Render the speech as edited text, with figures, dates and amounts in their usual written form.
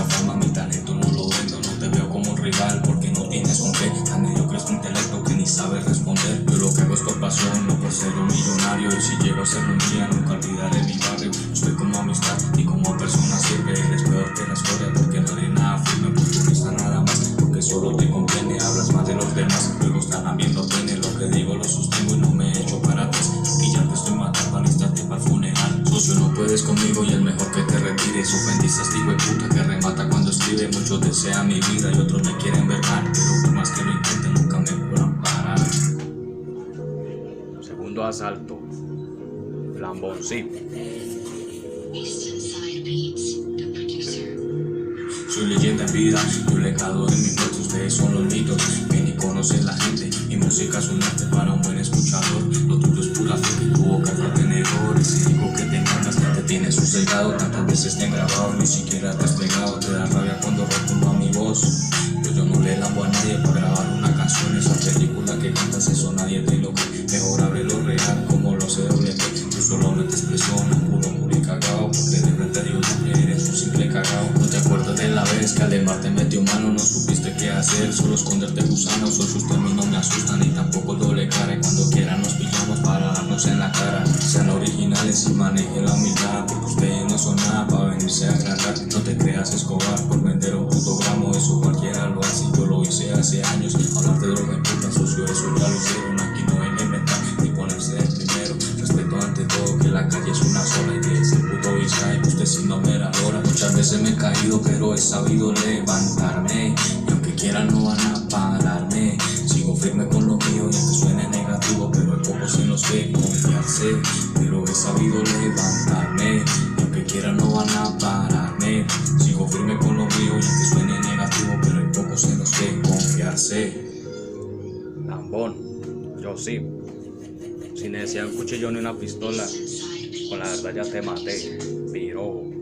fama, mi talento no lo vendo. No te veo como un rival porque no tienes con qué. Tan mediocre es tu intelecto que ni sabes responder. Yo lo que hago es por pasión, no por ser un millonario. Y si llego a ser un día, nunca olvidaré mi barrio. Estoy como amistad y como persona sirve. Eres peor que la escoria porque no eres nada firme, oportunista nada más. Porque solo te conviene, hablas más de los demás. Luego están viendo pene, lo que digo lo sostengo y no me echo para atrás. Aquí ya te estoy matando, alístate para el funeral. Socio, no puedes conmigo y es mejor que te retires. Ofendiste a este hijo de puta que remata cuando escribe. Muchos desean mi vida y otros me quieren ver mal, pero por más que lo intenten nunca me podrán parar. Segundo asalto. Lamboncito. Soy leyenda en vida, yo legado en mi muerte, ustedes son los mitos que ni conocen la gente. Mi música es un arte para un buen escuchador. Lo tuyo es pura fe, tu boca es de tenedores. Si digo que te encantas, te tienes un sesgado. Tantas veces te han grabado, ni siquiera te has pegado. Te da rabia cuando retumba mi voz. Yo no le lambo a nadie para grabar una canción. Esa película que cantas, eso nadie te lo cree. Mejor abre lo real como lo CWP. Tú solo metes presión, puro muy cagao. Porque de frente a Dios no eres un simple cagao. No te acuerdas de la vez que al mar te metió mano, no supiste qué hacer, solo esconderte gusanos. Hoy sus términos me asustan y tampoco doble cara. Y cuando quieran nos pillamos para darnos en la cara. Sean originales y manejen la humildad, porque ustedes no son nada para venirse a agrandar. No te creas Escobar por vender un puto gramo, eso cualquiera lo hace, yo lo hice hace años. Hablar de droga en puta socio, eso ya lo hicieron. Aquí no ven a inventar ni ponerse de primero. Respeto ante todo, que la calle es una sola y que ese puto Vizcay, usted si no me adora. Muchas veces me he caído pero he sabido levantarme, y aunque quieran no van a pararme. Sigo firme con lo mío y aunque suene negativo, pero hay pocos en los que confiarse. Pero he sabido levantarme, y aunque quieran no van a pararme. Sigo firme con lo mío y aunque suene negativo, pero hay pocos en los que confiarse. Lambón. Yo sí. Sin necesidad de un cuchillo ni una pistola. Con la verdad ya te maté. Piro.